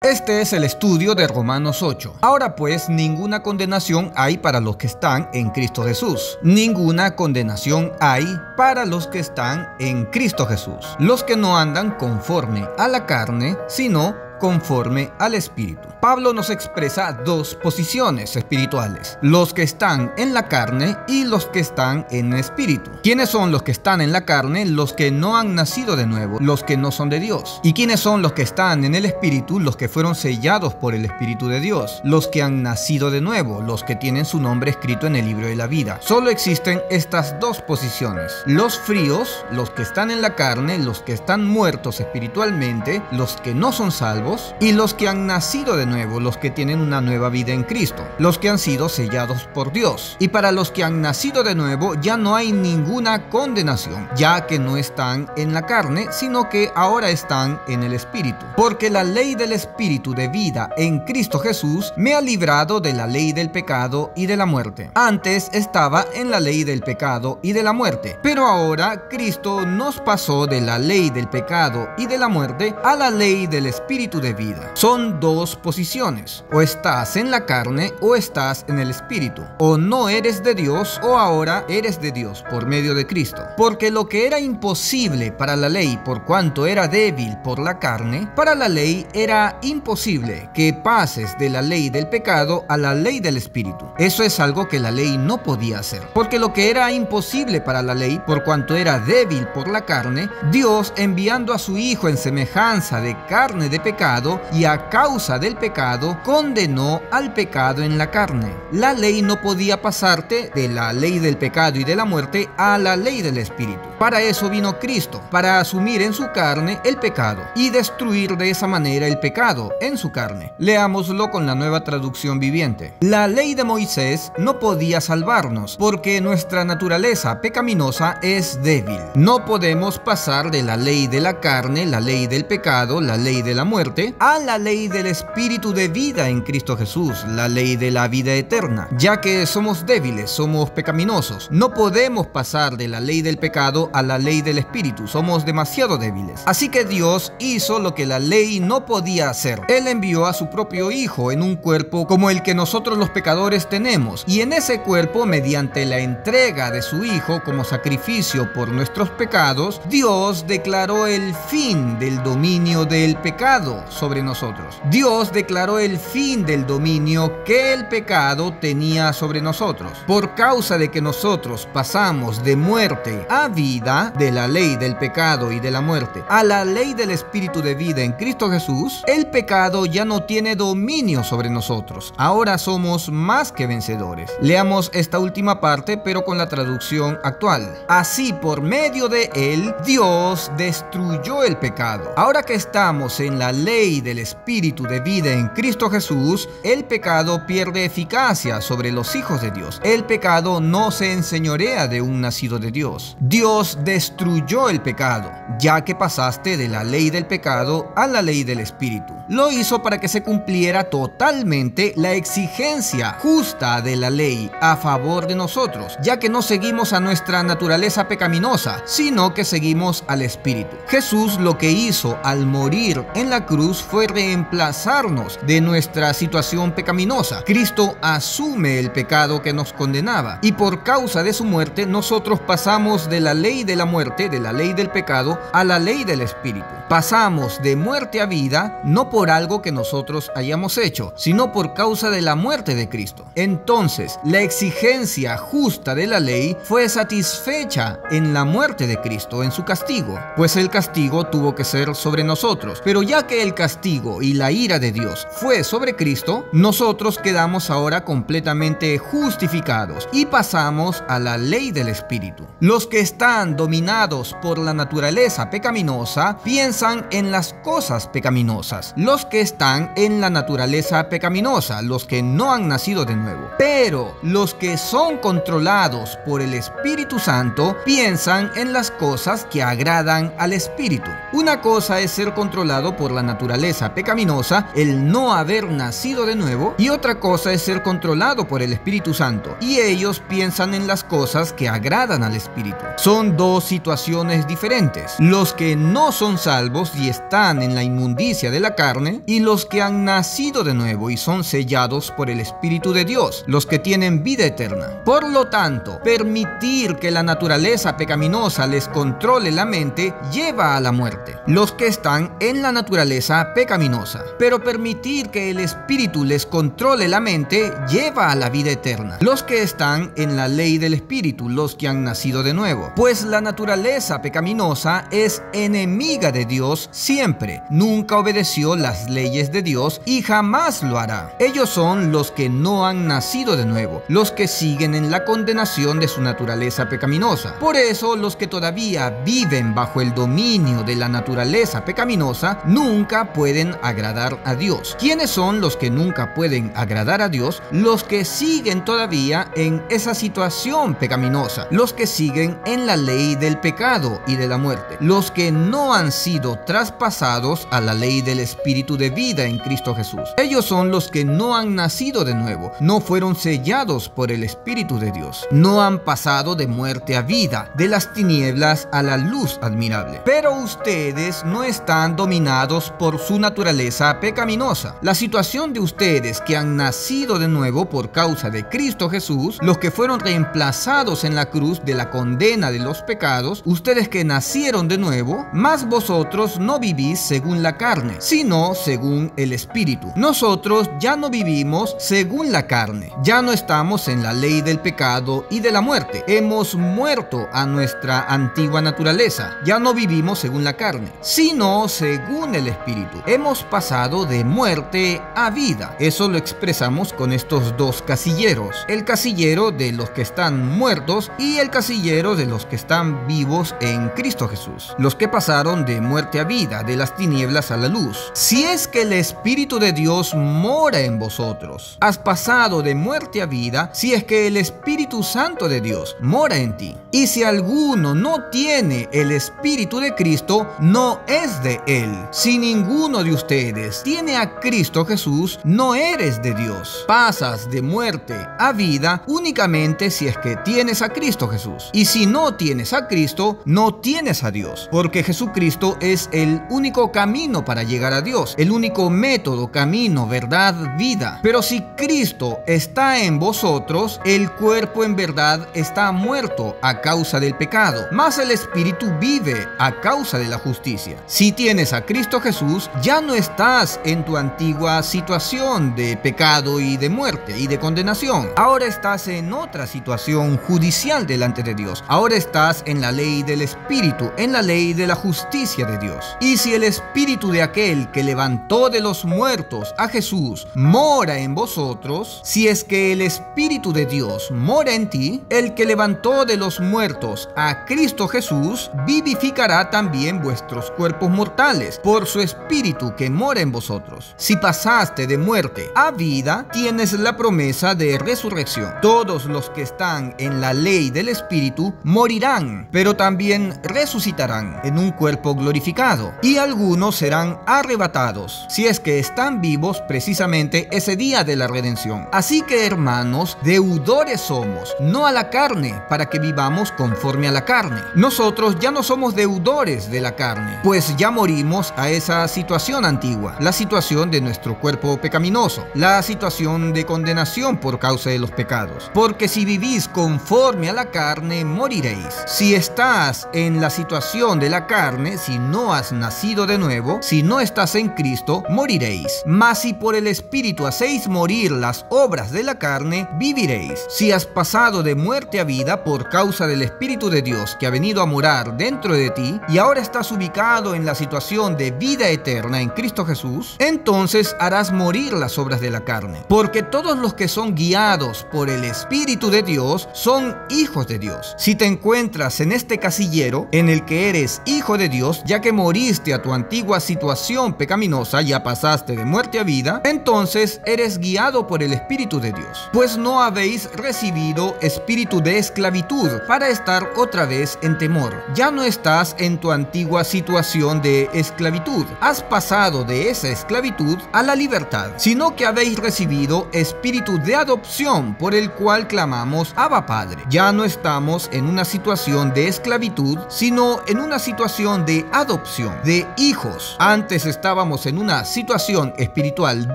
Este es el estudio de Romanos 8. Ahora pues, ninguna condenación hay para los que están en Cristo Jesús. Ninguna condenación hay para los que están en Cristo Jesús. Los que no andan conforme a la carne, sino conforme al Espíritu. Pablo nos expresa dos posiciones espirituales: los que están en la carne y los que están en el Espíritu. ¿Quiénes son los que están en la carne? Los que no han nacido de nuevo, los que no son de Dios. ¿Y quiénes son los que están en el Espíritu? Los que fueron sellados por el Espíritu de Dios, los que han nacido de nuevo, los que tienen su nombre escrito en el libro de la vida. Solo existen estas dos posiciones: los fríos, los que están en la carne, los que están muertos espiritualmente, los que no son salvos, y los que han nacido de nuevo, los que tienen una nueva vida en Cristo, los que han sido sellados por Dios. Y para los que han nacido de nuevo ya no hay ninguna condenación, ya que no están en la carne, sino que ahora están en el Espíritu. Porque la ley del Espíritu de vida en Cristo Jesús me ha librado de la ley del pecado y de la muerte. Antes estaba en la ley del pecado y de la muerte, pero ahora Cristo nos pasó de la ley del pecado y de la muerte a la ley del Espíritu de vida. Son dos posiciones: o estás en la carne o estás en el Espíritu. O no eres de Dios o ahora eres de Dios por medio de Cristo. Porque lo que era imposible para la ley por cuanto era débil por la carne, para la ley era imposible que pases de la ley del pecado a la ley del Espíritu. Eso es algo que la ley no podía hacer. Porque lo que era imposible para la ley por cuanto era débil por la carne, Dios, enviando a su Hijo en semejanza de carne de pecado, y a causa del pecado condenó al pecado en la carne. La ley no podía pasarte de la ley del pecado y de la muerte a la ley del Espíritu. Para eso vino Cristo, para asumir en su carne el pecado y destruir de esa manera el pecado en su carne. Leámoslo con la Nueva Traducción Viviente. La ley de Moisés no podía salvarnos porque nuestra naturaleza pecaminosa es débil. No podemos pasar de la ley de la carne, la ley del pecado, la ley de la muerte, a la ley del Espíritu de vida en Cristo Jesús, la ley de la vida eterna, ya que somos débiles, somos pecaminosos. No podemos pasar de la ley del pecado a la ley del Espíritu, somos demasiado débiles. Así que Dios hizo lo que la ley no podía hacer. Él envió a su propio Hijo en un cuerpo como el que nosotros los pecadores tenemos, y en ese cuerpo, mediante la entrega de su Hijo como sacrificio por nuestros pecados, Dios declaró el fin del dominio del pecado sobre nosotros. Dios declaró el fin del dominio que el pecado tenía sobre nosotros. Por causa de que nosotros pasamos de muerte a vida, de la ley del pecado y de la muerte a la ley del Espíritu de vida en Cristo Jesús, el pecado ya no tiene dominio sobre nosotros. Ahora somos más que vencedores. Leamos esta última parte, pero con la traducción actual. Así, por medio de él, Dios destruyó el pecado. Ahora que estamos en la ley del Espíritu de vida en Cristo Jesús, el pecado pierde eficacia sobre los hijos de Dios. El pecado no se enseñorea de un nacido de Dios. Dios destruyó el pecado, ya que pasaste de la ley del pecado a la ley del Espíritu. Lo hizo para que se cumpliera totalmente la exigencia justa de la ley a favor de nosotros, ya que no seguimos a nuestra naturaleza pecaminosa, sino que seguimos al Espíritu. Jesús lo que hizo al morir en la cruz fue reemplazarnos de nuestra situación pecaminosa. Cristo asume el pecado que nos condenaba, y por causa de su muerte nosotros pasamos de la ley de la muerte, de la ley del pecado, a la ley del Espíritu. Pasamos de muerte a vida, no por algo que nosotros hayamos hecho, sino por causa de la muerte de Cristo. Entonces, la exigencia justa de la ley fue satisfecha en la muerte de Cristo, en su castigo, pues el castigo tuvo que ser sobre nosotros. Pero ya que el castigo y la ira de Dios fue sobre Cristo, nosotros quedamos ahora completamente justificados y pasamos a la ley del Espíritu. Los que están dominados por la naturaleza pecaminosa piensan en las cosas pecaminosas. Los que están en la naturaleza pecaminosa, los que no han nacido de nuevo. Pero los que son controlados por el Espíritu Santo piensan en las cosas que agradan al Espíritu. Una cosa es ser controlado por la naturaleza naturaleza pecaminosa, el no haber nacido de nuevo, y otra cosa es ser controlado por el Espíritu Santo, y ellos piensan en las cosas que agradan al Espíritu. Son dos situaciones diferentes: los que no son salvos y están en la inmundicia de la carne, y los que han nacido de nuevo y son sellados por el Espíritu de Dios, los que tienen vida eterna. Por lo tanto, permitir que la naturaleza pecaminosa les controle la mente lleva a la muerte, los que están en la naturaleza pecaminosa. Pero permitir que el Espíritu les controle la mente lleva a la vida eterna, los que están en la ley del Espíritu, los que han nacido de nuevo. Pues la naturaleza pecaminosa es enemiga de Dios siempre, nunca obedeció las leyes de Dios y jamás lo hará. Ellos son los que no han nacido de nuevo, los que siguen en la condenación de su naturaleza pecaminosa. Por eso, los que todavía viven bajo el dominio de la naturaleza pecaminosa nunca pueden agradar a Dios. ¿Quiénes son los que nunca pueden agradar a Dios? Los que siguen todavía en esa situación pecaminosa, los que siguen en la ley del pecado y de la muerte, los que no han sido traspasados a la ley del Espíritu de vida en Cristo Jesús. Ellos son los que no han nacido de nuevo, no fueron sellados por el Espíritu de Dios, no han pasado de muerte a vida, de las tinieblas a la luz admirable. Pero ustedes no están dominados por su naturaleza pecaminosa. La situación de ustedes que han nacido de nuevo por causa de Cristo Jesús, los que fueron reemplazados en la cruz de la condena de los pecados, ustedes que nacieron de nuevo, mas vosotros no vivís según la carne, sino según el Espíritu. Nosotros ya no vivimos según la carne, ya no estamos en la ley del pecado y de la muerte. Hemos muerto a nuestra antigua naturaleza, ya no vivimos según la carne, sino según el Espíritu. Hemos pasado de muerte a vida. Eso lo expresamos con estos dos casilleros: el casillero de los que están muertos y el casillero de los que están vivos en Cristo Jesús, los que pasaron de muerte a vida, de las tinieblas a la luz. Si es que el Espíritu de Dios mora en vosotros, has pasado de muerte a vida si es que el Espíritu Santo de Dios mora en ti. Y si alguno no tiene el Espíritu de Cristo, no es de él. Si ninguno de ustedes tiene a Cristo Jesús, no eres de Dios. Pasas de muerte a vida únicamente si es que tienes a Cristo Jesús. Y si no tienes a Cristo, no tienes a Dios, porque Jesucristo es el único camino para llegar a Dios, el único método, camino, verdad, vida. Pero si Cristo está en vosotros, el cuerpo en verdad está muerto a causa del pecado, mas el Espíritu vive a causa de la justicia. Si tienes a Cristo Jesús, ya no estás en tu antigua situación de pecado y de muerte y de condenación. Ahora estás en otra situación judicial delante de Dios. Ahora estás en la ley del Espíritu, en la ley de la justicia de Dios. Y si el Espíritu de aquel que levantó de los muertos a Jesús mora en vosotros, si es que el Espíritu de Dios mora en ti, el que levantó de los muertos a Cristo Jesús vivificará también vuestros cuerpos mortales por su Espíritu que mora en vosotros. Si pasaste de muerte a vida, tienes la promesa de resurrección. Todos los que están en la ley del Espíritu morirán, pero también resucitarán en un cuerpo glorificado, y algunos serán arrebatados, si es que están vivos precisamente ese día de la redención. Así que, hermanos, deudores somos, no a la carne, para que vivamos conforme a la carne. Nosotros ya no somos deudores de la carne, pues ya morimos a esa situación antigua, la situación de nuestro cuerpo pecaminoso, la situación de condenación por causa de los pecados. Porque si vivís conforme a la carne, moriréis. Si estás en la situación de la carne, si no has nacido de nuevo, si no estás en Cristo, moriréis. Mas si por el Espíritu hacéis morir las obras de la carne, viviréis. Si has pasado de muerte a vida por causa del Espíritu de Dios que ha venido a morar dentro de ti, y ahora estás ubicado en la situación de vida eterna en Cristo Jesús, entonces harás morir las obras de la carne. Porque todos los que son guiados por el Espíritu de Dios son hijos de Dios. Si te encuentras en este casillero en el que eres hijo de Dios, ya que moriste a tu antigua situación pecaminosa, ya pasaste de muerte a vida, entonces eres guiado por el Espíritu de Dios. Pues no habéis recibido espíritu de esclavitud para estar otra vez en temor. Ya no estás en tu antigua situación de esclavitud. has pasado de esa esclavitud a la libertad, sino que habéis recibido espíritu de adopción por el cual clamamos Abba Padre. Ya no estamos en una situación de esclavitud, sino en una situación de adopción, de hijos. Antes estábamos en una situación espiritual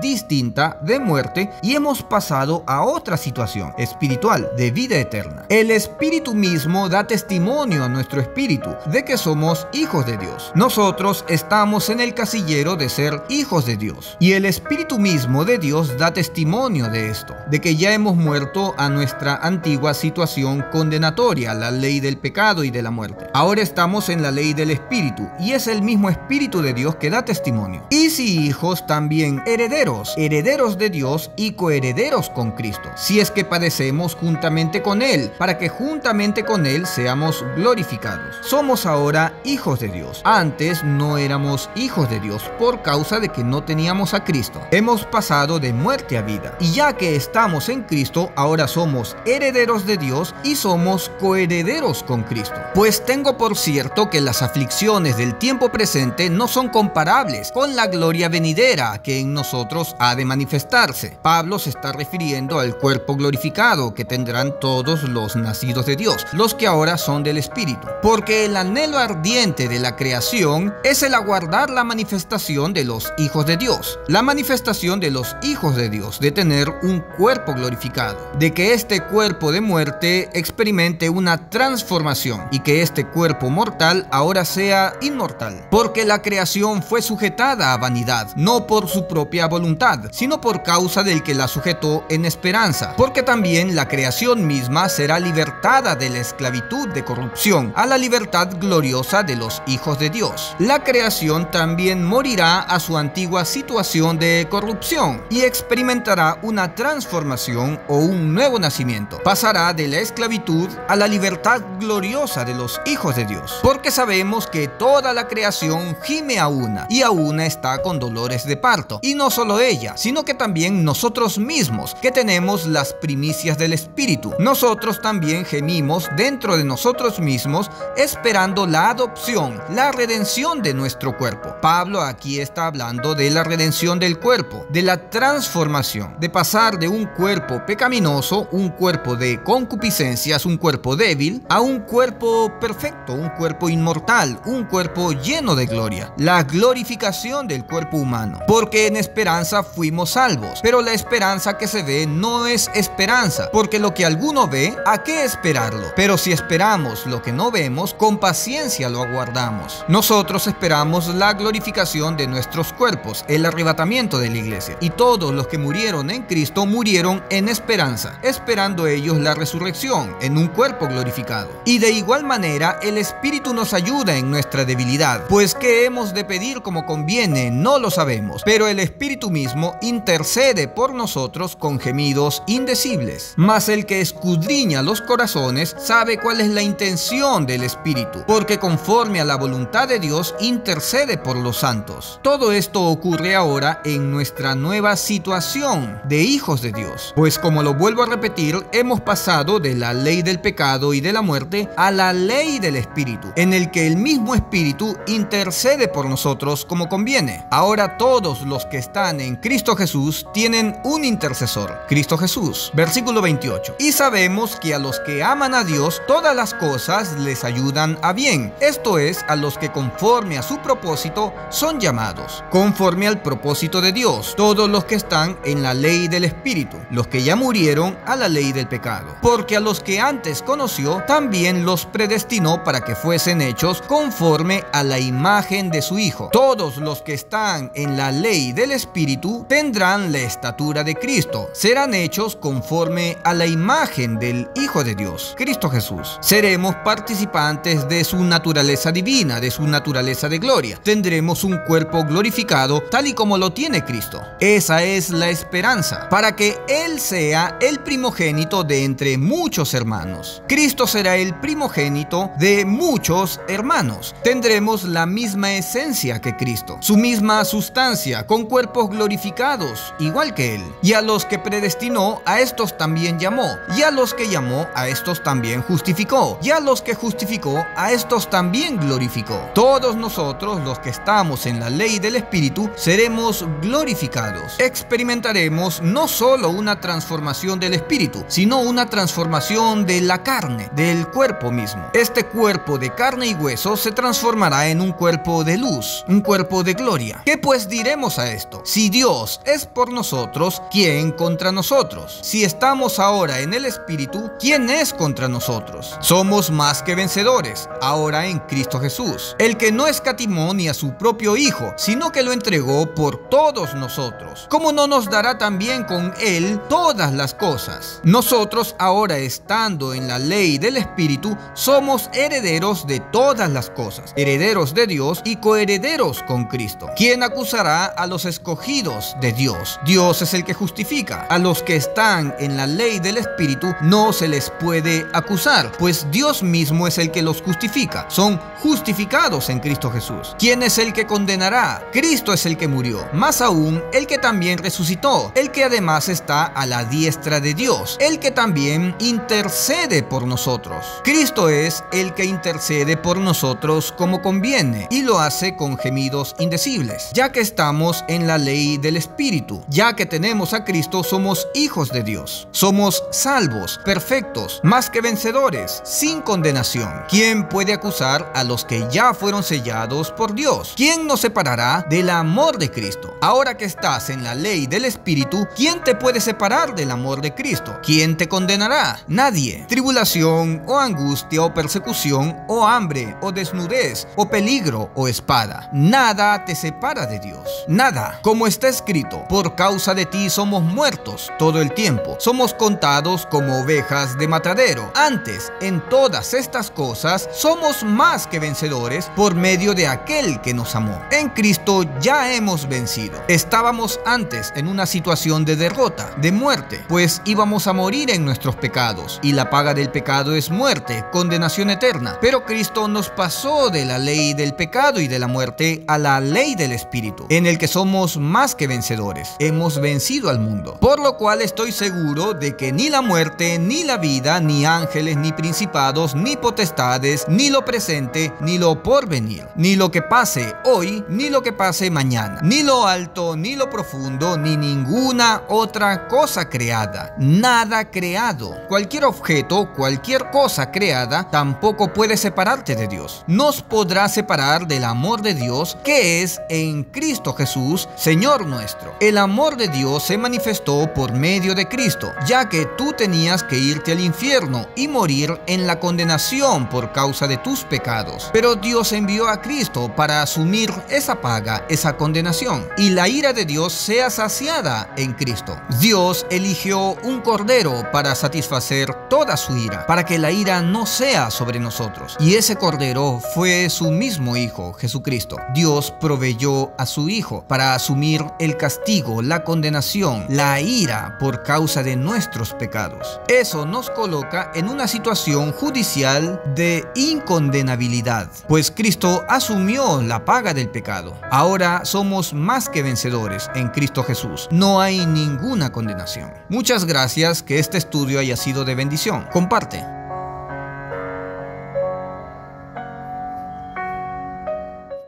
distinta de muerte y hemos pasado a otra situación espiritual de vida eterna. El Espíritu mismo da testimonio a nuestro espíritu de que somos hijos de Dios. Nosotros estamos en el casillero de ser hijos de Dios y el Espíritu mismo de Dios da testimonio de esto, de que ya hemos muerto a nuestra antigua situación condenatoria, la ley del pecado y de la muerte. Ahora estamos en la ley del Espíritu y es el mismo Espíritu de Dios que da testimonio. Y si hijos, también herederos, herederos de Dios y coherederos con Cristo, si es que padecemos juntamente con Él, para que juntamente con Él seamos glorificados. Somos ahora hijos de Dios. Antes no éramos hijos de Dios por causa de que no teníamos a Cristo. Hemos pasado de muerte a vida. Y ya que estamos en Cristo, ahora somos herederos de Dios y somos coherederos con Cristo. Pues tengo por cierto que las aflicciones del tiempo presente no son comparables con la gloria venidera que en nosotros ha de manifestarse. Pablo se está refiriendo al cuerpo glorificado que tendrán todos los nacidos de Dios, los que ahora son del Espíritu. Porque el anhelo ardiente de la creación es el aguardar la manifestación de los hijos de Dios. La manifestación de los hijos de Dios, de tener un cuerpo glorificado, de que este cuerpo de muerte experimente una transformación y que este cuerpo mortal ahora sea inmortal. Porque la creación fue sujetada a vanidad, no por su propia voluntad, sino por causa del que la sujetó en esperanza. Porque también la creación misma será libertada de la esclavitud de corrupción a la libertad gloriosa de los hijos de Dios. La creación también morirá a su antigua situación de corrupción y experimentará una transformación o un nuevo nacimiento. Pasará de la esclavitud a la libertad gloriosa de los hijos de Dios. Porque sabemos que toda la creación gime a una y a una está con dolores de parto. Y no solo ella, sino que también nosotros mismos, que tenemos las primicias del Espíritu. Nosotros también gemimos dentro de nosotros mismos, esperando la adopción, la redención de nuestro cuerpo. Pablo aquí está hablando de la redención del cuerpo, de la transformación, de pasar de un cuerpo pecaminoso, un cuerpo de concupiscencias, un cuerpo débil, a un cuerpo perfecto, un cuerpo inmortal, un cuerpo lleno de gloria. La glorificación del cuerpo humano. Porque en esperanza fuimos salvos, pero la esperanza que se ve no es esperanza, porque lo que alguno ve, ¿a qué esperarlo? Pero si esperamos lo que no vemos, con paciencia lo aguardamos. Nosotros esperamos la glorificación de nuestros cuerpos, el arrebatamiento de la iglesia. Y todos los que murieron en Cristo murieron en esperanza, esperando ellos la resurrección en un cuerpo glorificado. Y de igual manera, el Espíritu nos ayuda en nuestra debilidad, pues ¿qué hemos de pedir como conviene? No lo sabemos, pero el Espíritu mismo intercede por nosotros con gemidos indecibles. Mas el que escudriña los corazones sabe cuál es la intención del Espíritu, porque conforme a la voluntad de Dios intercede por los santos. Todo esto ocurre ahora en nuestra nueva situación de hijos de Dios, pues como lo vuelvo a repetir, hemos pasado de la ley del pecado y de la muerte a la ley del Espíritu, en el que el mismo Espíritu intercede por nosotros como conviene. Ahora todos los que están en Cristo Jesús tienen un intercesor, Cristo Jesús. Versículo 28. Y sabemos que a los que aman a Dios, todas las cosas les ayudan a bien. Esto es, a los que conforme a su propósito son llamados. Conforme al propósito de Dios, todos los que están en la ley del Espíritu, los que ya murieron a la ley del pecado. Porque a los que antes conoció, también los predestinó para que fuesen hechos conforme a la imagen de su Hijo. Todos los que están en la ley del Espíritu tendrán la estatura de Cristo, serán hechos conforme a la imagen del Hijo de Dios, Cristo Jesús. Seremos participantes de su naturaleza divina, de su naturaleza de gloria. Tendremos un cuerpo glorificado tal y como lo tiene Cristo. Esa es la esperanza, para que Él sea el primogénito de entre muchos hermanos. Cristo será el primogénito de muchos hermanos. Tendremos la misma esencia que Cristo, su misma sustancia, con cuerpos glorificados, igual que Él. Y a los que predestinó, a estos también llamó. Y a los que llamó, a estos también justificó. Y a los que justificó, a estos también glorificó. Todos nosotros, los que estamos estamos en la ley del Espíritu, seremos glorificados. Experimentaremos no solo una transformación del Espíritu, sino una transformación de la carne, del cuerpo mismo. Este cuerpo de carne y hueso se transformará en un cuerpo de luz, un cuerpo de gloria. ¿Qué pues diremos a esto? Si Dios es por nosotros, ¿quién contra nosotros? Si estamos ahora en el Espíritu, ¿quién es contra nosotros? Somos más que vencedores, ahora en Cristo Jesús, el que no escatimó ni a su propio Hijo, sino que lo entregó por todos nosotros. ¿Cómo no nos dará también con Él todas las cosas? Nosotros ahora, estando en la ley del Espíritu, somos herederos de todas las cosas, herederos de Dios y coherederos con Cristo. ¿Quién acusará a los escogidos de Dios? Dios es el que justifica. A los que están en la ley del Espíritu no se les puede acusar, pues Dios mismo es el que los justifica. Son justificados en Cristo Jesús. ¿Quién es el que condenará? Cristo es el que murió, más aún el que también resucitó, el que además está a la diestra de Dios, el que también intercede por nosotros. Cristo es el que intercede por nosotros como conviene, y lo hace con gemidos indecibles. Ya que estamos en la ley del Espíritu, ya que tenemos a Cristo, somos hijos de Dios. Somos salvos, perfectos, más que vencedores, sin condenación. ¿Quién puede acusar a los que ya fueron sellados por Dios? ¿Quién nos separará del amor de Cristo? Ahora que estás en la ley del Espíritu, ¿quién te puede separar del amor de Cristo? ¿Quién te condenará? Nadie. Tribulación, o angustia, o persecución, o hambre, o desnudez, o peligro, o espada. Nada te separa de Dios. Nada. Como está escrito, por causa de ti somos muertos todo el tiempo. Somos contados como ovejas de matadero. Antes, en todas estas cosas, somos más que vencedores por medio de aquel que nos amó. En Cristo ya hemos vencido. Estábamos antes en una situación de derrota, de muerte, pues íbamos a morir en nuestros pecados, y la paga del pecado es muerte, condenación eterna. Pero Cristo nos pasó de la ley del pecado y de la muerte a la ley del Espíritu, en el que somos más que vencedores. Hemos vencido al mundo, por lo cual estoy seguro de que ni la muerte, ni la vida, ni ángeles, ni principados, ni potestades, ni lo presente, ni lo porvenir, ni lo que pase hoy, ni lo que pase mañana, ni lo alto, ni lo profundo, ni ninguna otra cosa creada. Nada creado. Cualquier objeto, cualquier cosa creada, tampoco puede separarte de Dios. Nos podrá separar del amor de Dios que es en Cristo Jesús, Señor nuestro. El amor de Dios se manifestó por medio de Cristo, ya que tú tenías que irte al infierno y morir en la condenación por causa de tus pecados. Pero Dios envió a Cristo para asumir esa paga, esa condenación, y la ira de Dios sea saciada en Cristo. Dios eligió un cordero para satisfacer toda su ira, para que la ira no sea sobre nosotros. Y ese cordero fue su mismo Hijo, Jesucristo. Dios proveyó a su Hijo para asumir el castigo, la condenación, la ira por causa de nuestros pecados. Eso nos coloca en una situación judicial de incondenabilidad, pues Cristo asumió la paga del pecado. Ahora somos más que vencedores en Cristo Jesús. No hay ninguna condenación. Muchas gracias, que este estudio haya sido de bendición. Comparte.